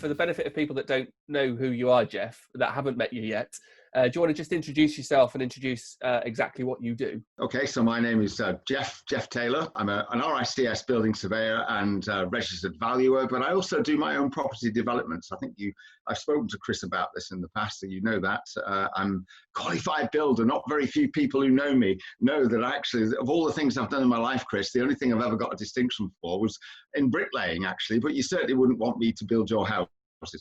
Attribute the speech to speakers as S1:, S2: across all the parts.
S1: for the benefit of people that don't know who you are, Geoff, that haven't met you yet, do you want to just introduce yourself and introduce exactly what you do?
S2: Okay, so my name is Geoff Taylor. I'm an RICS building surveyor and registered valuer, but I also do my own property developments. I've spoken to Chris about this in the past, so you know that. I'm a qualified builder. Not very few people who know me know that actually, of all the things I've done in my life, Chris, the only thing I've ever got a distinction for was in bricklaying, actually, but you certainly wouldn't want me to build your house.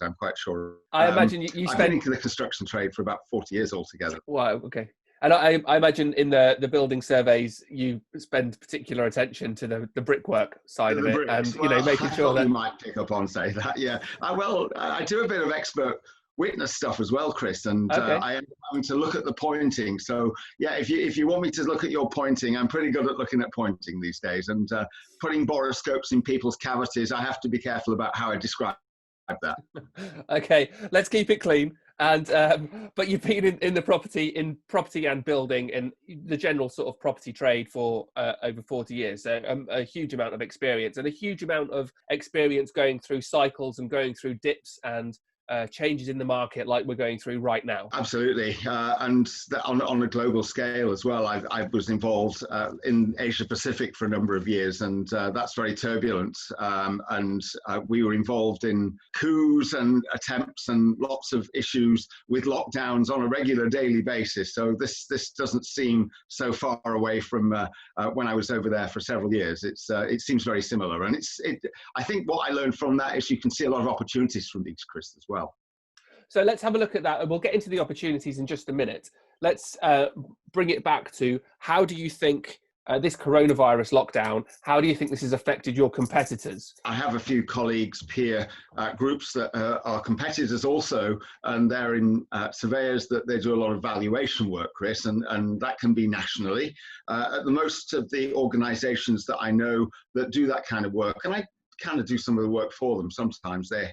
S2: I'm quite sure.
S1: I imagine
S2: I've been into the construction trade for about 40 years altogether.
S1: Wow, okay. And I imagine in the building surveys, you spend particular attention to the brickwork side of it, and making sure that
S2: you might pick up on say that. Yeah, I do a bit of expert witness stuff as well, Chris, and
S1: okay.
S2: I am having to look at the pointing. So yeah, if you want me to look at your pointing, I'm pretty good at looking at pointing these days, and putting boroscopes in people's cavities. I have to be careful about how I describe that.
S1: Okay, let's keep it clean. And but you've been in property and building in the general sort of property trade for over 40 years. So a huge amount of experience, and a huge amount of experience going through cycles and going through dips and changes in the market like we're going through right now.
S2: Absolutely, and on a global scale as well. I was involved in Asia Pacific for a number of years, and that's very turbulent. And we were involved in coups and attempts and lots of issues with lockdowns on a regular daily basis. So this doesn't seem so far away from when I was over there for several years. It seems very similar, and I think what I learned from that is you can see a lot of opportunities from these, Chris, as well.
S1: So let's have a look at that, and we'll get into the opportunities in just a minute. Let's bring it back to, how do you think this coronavirus lockdown, how do you think this has affected your competitors?
S2: I have a few colleagues, peer groups that are competitors also, and they're in surveyors that they do a lot of valuation work, Chris, and that can be nationally. At the most of the organisations that I know that do that kind of work, and I kind of do some of the work for them sometimes, a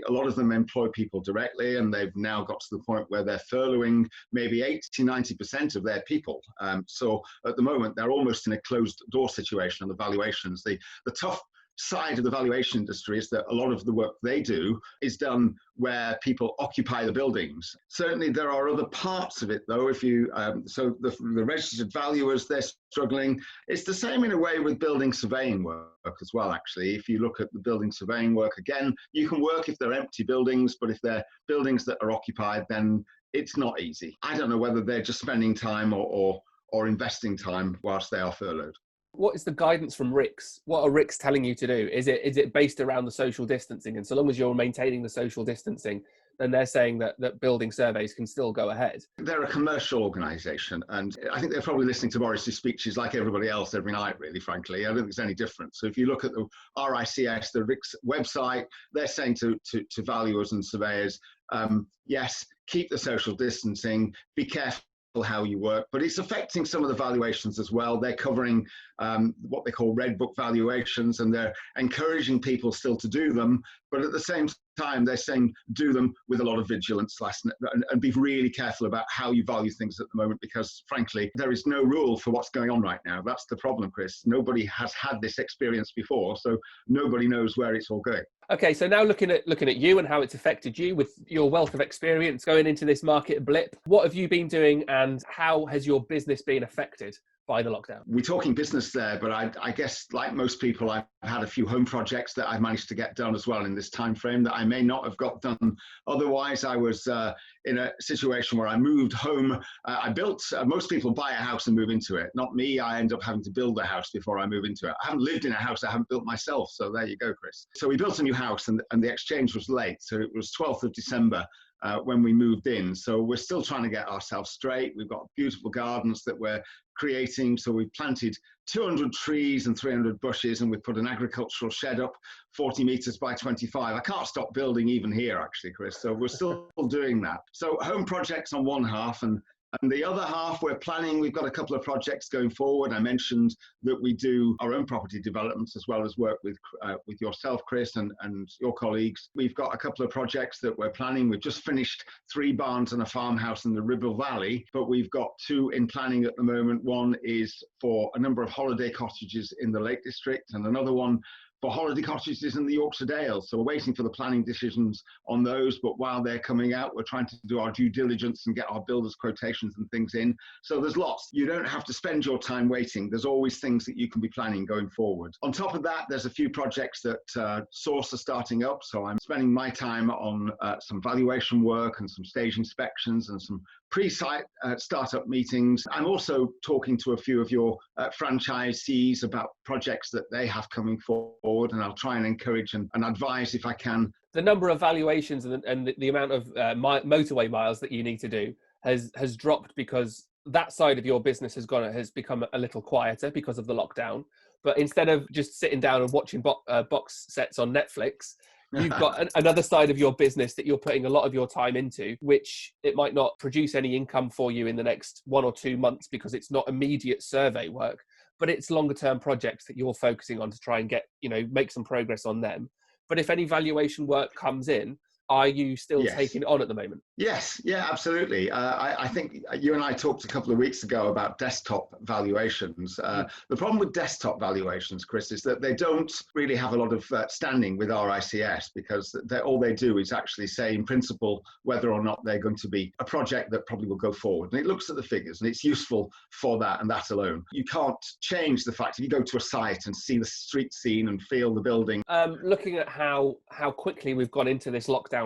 S2: lot of them employ people directly, and they've now got to the point where they're furloughing maybe 80-90% of their people. So at the moment, they're almost in a closed door situation on the valuations. The tough side of the valuation industry is that a lot of the work they do is done where people occupy the buildings. Certainly there are other parts of it though. If you so the registered valuers, they're struggling. It's the same in a way with building surveying work as well, actually. If you look at the building surveying work, again, you can work if they're empty buildings, but if they're buildings that are occupied, then it's not easy. I don't know whether they're just spending time or investing time whilst they are furloughed.
S1: What is the guidance from RICS? What are RICS telling you to do? Is it based around the social distancing? And so long as you're maintaining the social distancing, then they're saying that building surveys can still go ahead.
S2: They're a commercial organisation, and I think they're probably listening to Boris's speeches like everybody else every night, really, frankly. I don't think there's any difference. So if you look at the RICS, the RICS website, they're saying to valuers and surveyors, yes, keep the social distancing, be careful how you work, but it's affecting some of the valuations as well. They're covering what they call red book valuations, and they're encouraging people still to do them, but at the same time they're saying do them with a lot of vigilance and be really careful about how you value things at the moment, because frankly there is no rule for what's going on right now. That's the problem, Chris. Nobody has had this experience before, so nobody knows where it's all going.
S1: Okay, so now looking at you and how it's affected you with your wealth of experience going into this market blip, what have you been doing and how has your business been affected by the lockdown?
S2: We're talking business there, but I guess like most people, I've had a few home projects that I've managed to get done as well in this time frame that I may not have got done otherwise. I was in a situation where I moved home. I built, most people buy a house and move into it. Not me. I end up having to build a house before I move into it. I haven't lived in a house I haven't built myself. So there you go, Chris. So we built a new house and the exchange was late. So it was 12th of December. When we moved in. So we're still trying to get ourselves straight. We've got beautiful gardens that we're creating. So we've planted 200 trees and 300 bushes, and we've put an agricultural shed up 40 meters by 25. I can't stop building even here, actually, Chris. So we're still doing that. So home projects on one half, and the other half, we're planning, we've got a couple of projects going forward. I mentioned that we do our own property developments as well as work with yourself, Chris, and your colleagues. We've got a couple of projects that we're planning. We've just finished 3 barns and a farmhouse in the Ribble Valley, but we've got 2 in planning at the moment. One is for a number of holiday cottages in the Lake District, and another one for holiday cottages in the Yorkshire Dales. So we're waiting for the planning decisions on those. But while they're coming out, we're trying to do our due diligence and get our builders' quotations and things in. So there's lots. You don't have to spend your time waiting. There's always things that you can be planning going forward. On top of that, there's a few projects that Source are starting up. So I'm spending my time on some valuation work and some stage inspections and some pre-site startup meetings. I'm also talking to a few of your franchisees about projects that they have coming forward, and I'll try and encourage and advise if I can.
S1: The number of valuations and the amount of motorway miles that you need to do has dropped because that side of your business has become a little quieter because of the lockdown. But instead of just sitting down and watching box sets on Netflix, you've got another side of your business that you're putting a lot of your time into, which it might not produce any income for you in the next 1 or 2 months because it's not immediate survey work, but it's longer term projects that you're focusing on to try and get, make some progress on them. But if any valuation work comes in, are you still taking it on at the moment?
S2: Yes, yeah, absolutely. I think you and I talked a couple of weeks ago about desktop valuations. The problem with desktop valuations, Chris, is that they don't really have a lot of standing with RICS because all they do is actually say in principle whether or not they're going to be a project that probably will go forward. And it looks at the figures and it's useful for that and that alone. You can't change the fact if you go to a site and see the street scene and feel the building.
S1: Looking at how quickly we've gone into this lockdown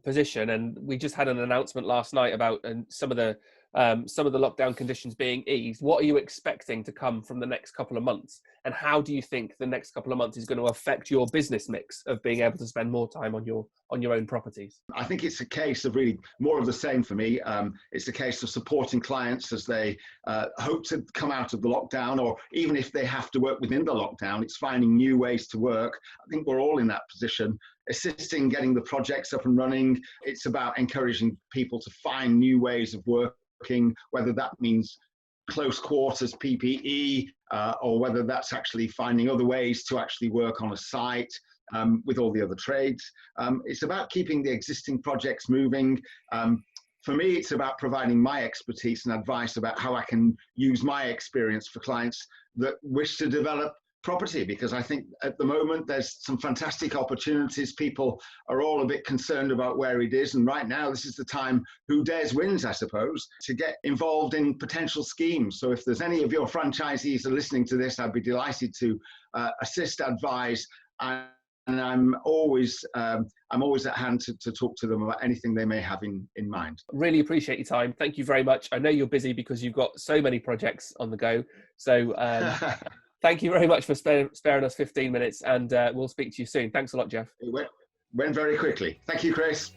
S1: position, and we just had an announcement last night about some of the lockdown conditions being eased. What are you expecting to come from the next couple of months, and how do you think the next couple of months is going to affect your business mix of being able to spend more time on your own properties?
S2: I think it's a case of really more of the same for me. It's a case of supporting clients as they hope to come out of the lockdown, or even if they have to work within the lockdown, it's finding new ways to work. I think we're all in that position, assisting getting the projects up and running. It's about encouraging people to find new ways of working, whether that means close quarters PPE, or whether that's actually finding other ways to actually work on a site with all the other trades. It's about keeping the existing projects moving. For me, it's about providing my expertise and advice about how I can use my experience for clients that wish to develop property, because I think at the moment there's some fantastic opportunities. People are all a bit concerned about where it is, and right now this is the time who dares wins, I suppose, to get involved in potential schemes. So if there's any of your franchisees are listening to this, I'd be delighted to assist, advise, and I'm always at hand to talk to them about anything they may have in mind.
S1: Really appreciate your time. Thank you very much. I know you're busy because you've got so many projects on the go. So thank you very much for sparing us 15 minutes, and we'll speak to you soon. Thanks a lot, Geoff.
S2: It went very quickly. Thank you, Chris.